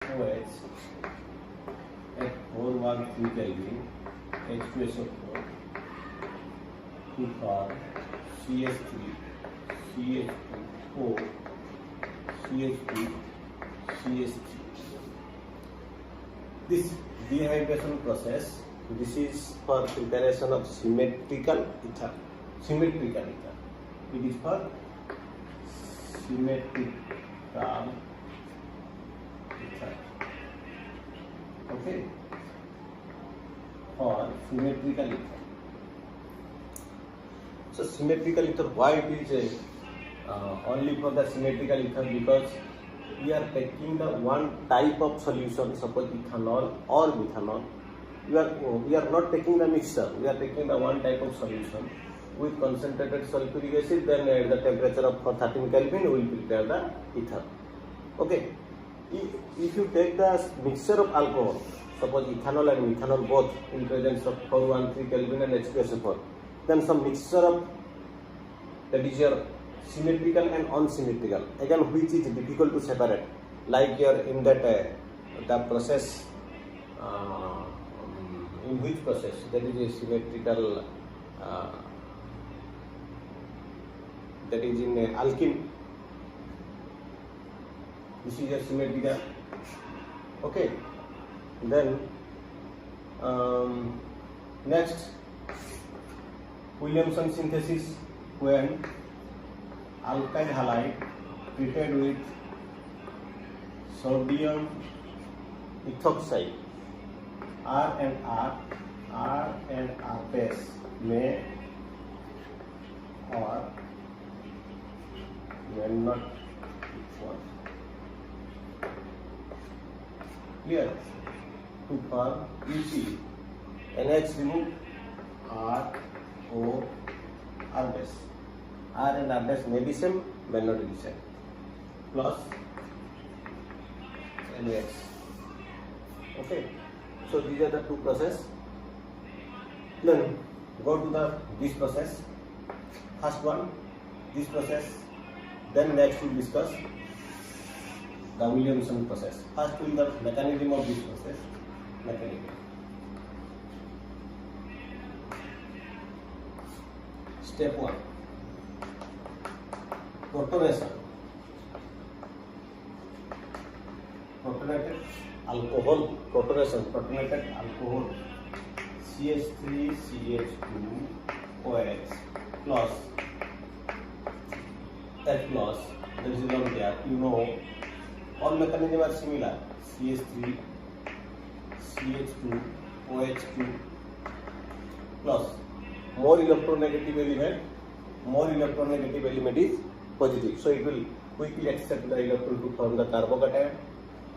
OH at 413 Kelvin, H2SO4, 2 for CH3, CH2O, CH2, CH3. This dehydration process, this is for preparation of symmetrical ether. Symmetrical ether. It is for symmetrical ether. Okay. For symmetrical ether. So symmetrical ether, why it is only for the symmetrical ether? Because we are taking the one type of solution, suppose ethanol or methanol. We are not taking the mixture. We are taking the one type of solution with concentrated sulfuric acid. Then at the temperature of 13 Kelvin, we will prepare the ether. Okay. If you take the mixture of alcohol, suppose ethanol and methanol both in presence of 413 Kelvin and H2SO4, then some mixture of, that is your symmetrical and unsymmetrical, again which is difficult to separate, like your in that the process, in which process that is a symmetrical, that is in alkene, this is a symmetrical. Okay, then next, Williamson synthesis, when alkyl halide treated with sodium ethoxide, R and R base may or may not equal. Clear? To form UC, NH remove, R, O, R base. R and R base may be same, may not be same. Plus NH. Okay. So these are the two processes. Then go to this process. First one, this process. Then next we'll discuss the Williamson process. First will the mechanism of this process. Mechanism. Step 1. Protonation. Protonated alcohol. Protonation. Protonated alcohol. CH3 CH2 OH plus H plus. There is one there. You know, all mechanisms are similar. CH3 CH2 OH2 plus more electronegative element is positive, so it will quickly accept the electron to form the carbocation.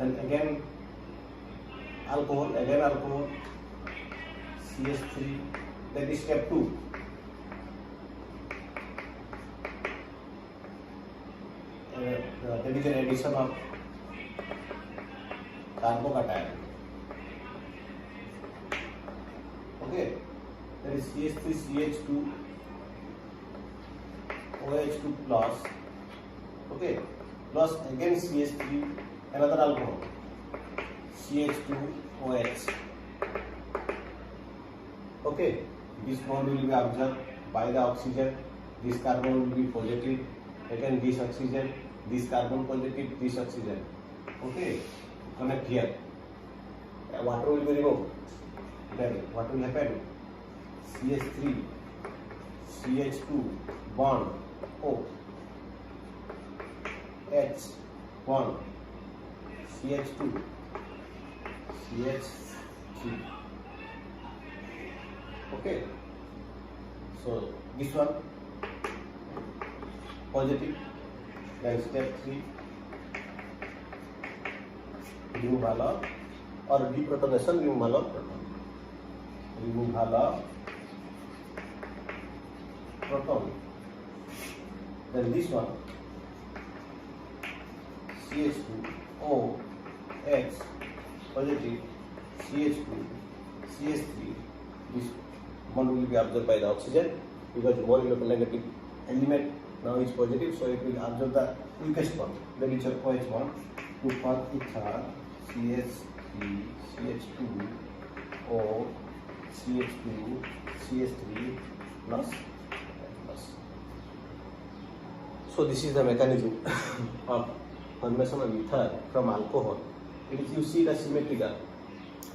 And again alcohol, CH3, that is step 2. That is an addition of carbocation. Okay, that is CH3 CH2 OH2 plus, okay, plus again CH3, another alcohol, CH2 OH. Okay, this bond will be absorbed by the oxygen. This carbon will be positive. Again this oxygen, this carbon positive, this oxygen. Okay, connect here. Water will be removed. Then what will happen? CH3 CH2 bond O, H bond CH2 CH3. Okay, so this one positive. Then step 3, removal of or deprotonation, removal of proton. Removal of proton. Then this one, CH2 O H positive, CH2 CH3, this bond will be absorbed by the oxygen because more electronegative element now is positive, so it will absorb the weakest bond, that is your OH bond, to form ether CH3 CH2 O CH2 CH3 plus. So this is the mechanism of formation of ether from alcohol. It is, you see, the symmetrical,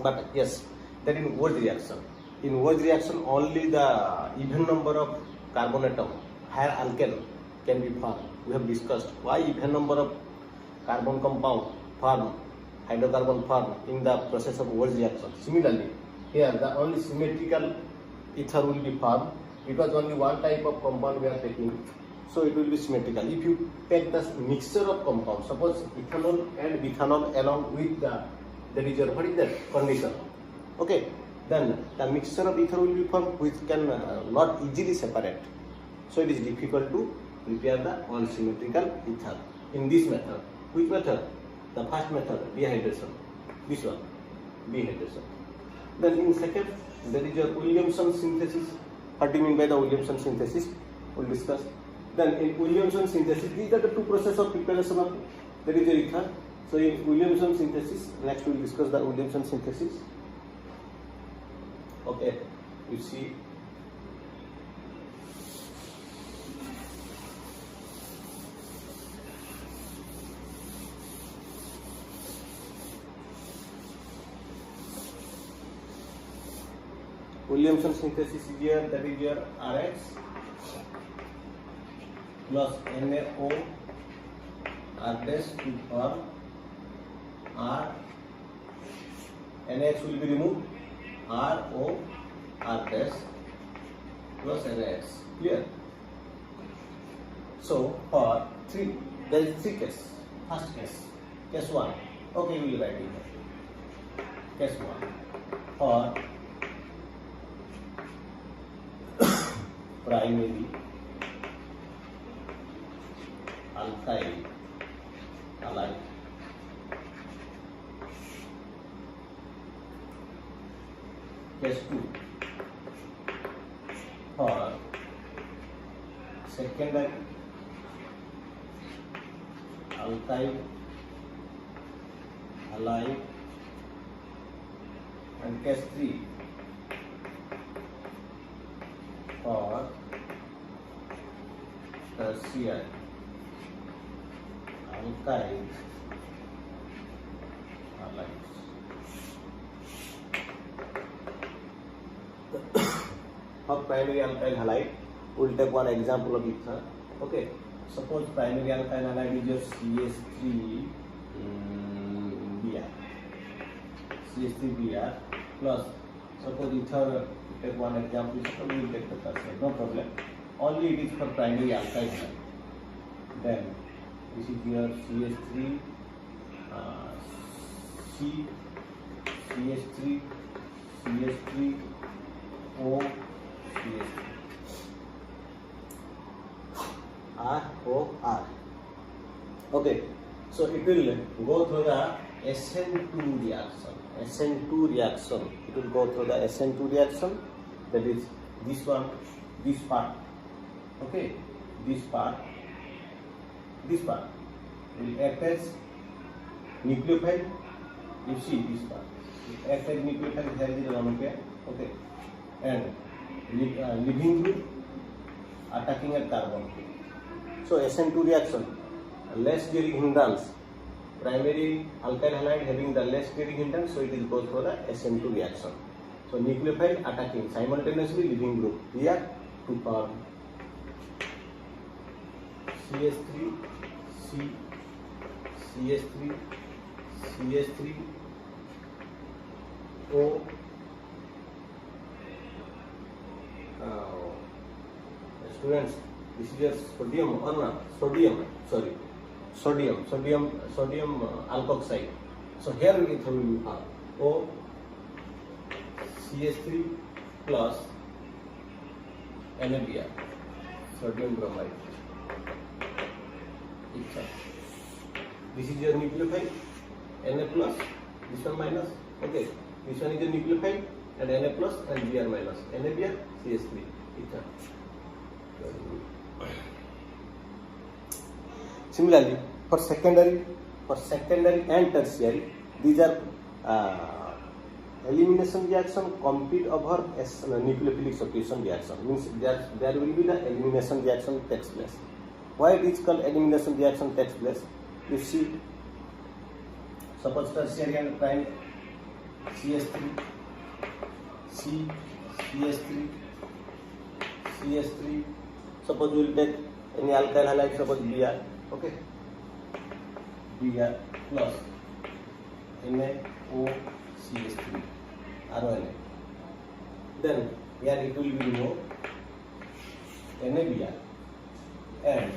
but yes, that in Ward reaction. In Ward reaction, only the even number of carbon atom, higher alkane, can be formed. We have discussed why even number of carbon compound form, hydrocarbon form in the process of Ward reaction. Similarly, here the only symmetrical ether will be formed because only one type of compound we are taking. So it will be symmetrical. If you take the mixture of compounds, suppose ethanol and methanol along with that is your, what is that condition? Okay, then the mixture of ether will be formed which can not easily separate. So it is difficult to prepare the unsymmetrical ether in this method. Which method? The first method, dehydration. This one, dehydration. Then in second, there is your Williamson synthesis. What do you mean by the Williamson synthesis? We'll discuss. Then in Williamson synthesis, these are the two processes of preparation of that is your ether. So in Williamson synthesis, next we will discuss the Williamson synthesis. Okay, you see. Williamson synthesis is here, that is your RH plus NaO R dash to form R. NaH will be removed, RO R dash plus NaH. Clear? So for 3, there is 3 cases. First case 1. Okay, we will write it here. Case 1 for primary alkyl halide. Case 2 for secondary alkyl halide, and case 3 for tertiary alkyl halides. For primary alkyl halide, we will take one example of ether. Okay, suppose primary alkyl halide is your CH3Br plus, suppose ether, take one example, suppose we will take the tertiary, no problem. Only it is for primary alkyl halide. Then this is your CH3 CH3 CH3 O CH3 ROR. Okay, so it will go through the SN2 reaction. SN2 reaction. It will go through the SN2 reaction. That is this one, this part. Okay, this part will act as nucleophile. You see this part. It acts as nucleophile. Here is the lone pair. Okay, and leaving group attacking a carbon. So SN2 reaction, less steric hindrance. Primary alkyl halide having the less steric hindrance, so it will go through the SN2 reaction. So nucleophile attacking simultaneously leaving group react to form CH3 CH3 O students, this is your sodium or not? Sodium alkoxide. So here it will be found O CH3 plus NaBr, sodium bromide. This is your nucleophile, Na plus, this one minus. Okay, this one is the nucleophile and Na plus and Br minus. NaBr, CH3, ether. Similarly, for secondary and tertiary, These are elimination reaction compete over nucleophilic substitution reaction. Means there will be the elimination reaction takes place. Why it is called elimination reaction takes place? You see, suppose tertiary and prime CH3, CH3, CH3. Suppose we will take any alkyl halide, suppose Br, okay, Br plus NaOCH3, RONA. Then here it will be removed NaBr and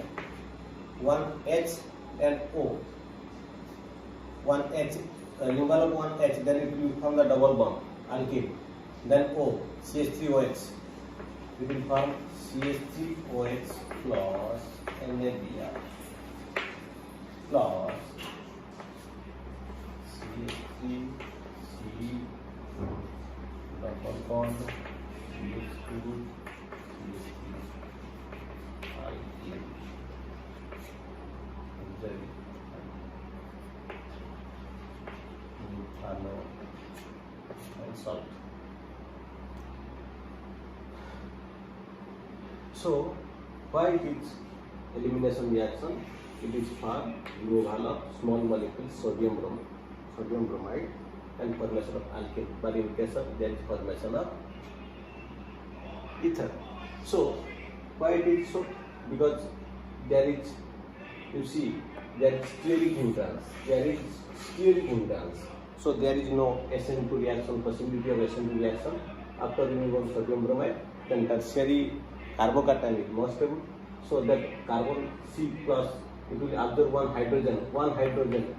one H and O. One H, removal of one H, then it will form the double bond, alkene. Then O, CH3OH. It will form CH3OH plus NaBr plus CH3C double bond CH2 alkene. And salt. So, why it is elimination reaction? It is for removal of small molecules sodium bromide and formation of alkene. But in case of there is formation of ether. So, why it is so? Because there is, you see, there is steric hindrance. So there is no SN2 reaction, possibility of SN2 reaction after removal of sodium bromide. Then tertiary carbocation is more stable. So that carbon C plus, it will absorb one hydrogen,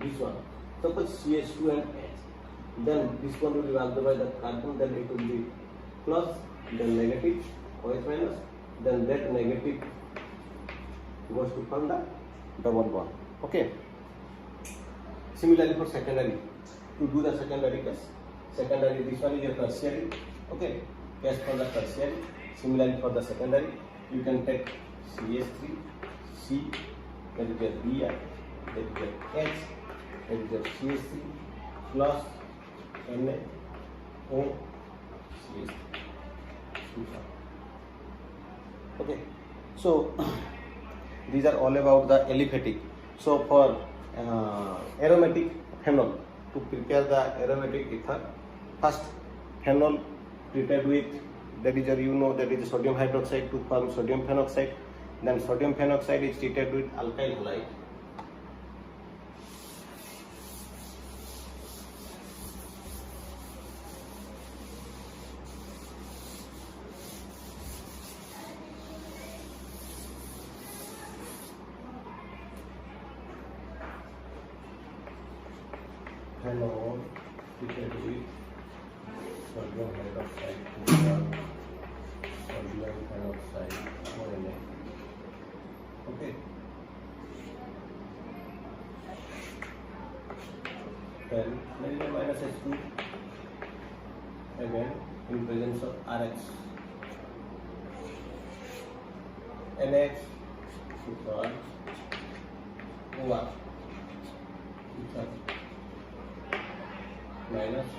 this one. Suppose CH2 and H. Then this one will be absorbed by the carbon, then it will be plus, then negative, OH minus, then that negative goes to form the double bond. Okay. Similarly for secondary, to do the secondary case, this one is a tertiary. Okay. Case for the tertiary. Similarly for the secondary, you can take CH3, C, that is your Br, that is your H, that is your CH3 plus NaOCH3. Okay. So these are all about the aliphatic. So for aromatic phenol, to prepare the aromatic ether, first phenol prepared with, that is that is sodium hydroxide to form sodium phenoxide. Then sodium phenoxide is treated with alkyl halide. Phenol treated with sodium hydroxide to form sodium phenoxide ONA. Okay. Then minus H2 again in presence of RH. NH equal OR minus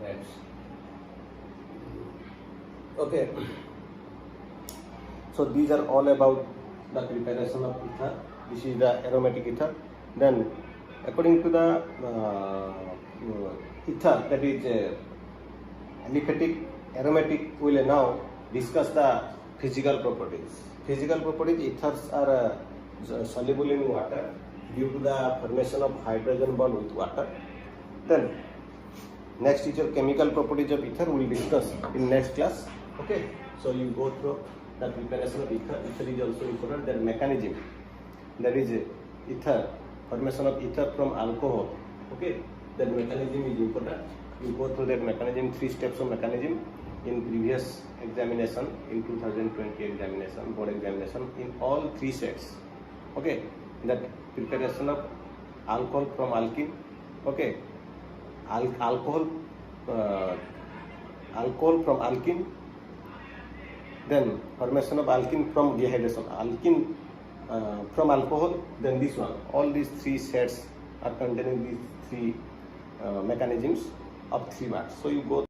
RH. Okay. So these are all about the preparation of ether. This is the aromatic ether. Then according to the ether, that is aliphatic, aromatic, we will now discuss the physical properties. Physical properties, ethers are soluble in water due to the formation of hydrogen bond with water. Then next is your chemical properties of ether, we will discuss in next class. Okay, so you go through the preparation of ether. Ether is also important. Their mechanism, that is ether, formation of ether from alcohol. Okay, that mechanism is important. You go through that mechanism, 3 steps of mechanism in previous examination, in 2020 examination, board examination, in all 3 sets. Okay, that preparation of alcohol from alkene. Okay, alcohol from alkene. Then formation of alkene from dehydration, alkene from alcohol, then this one. All these 3 sets are containing these three mechanisms of 3 marks. So you go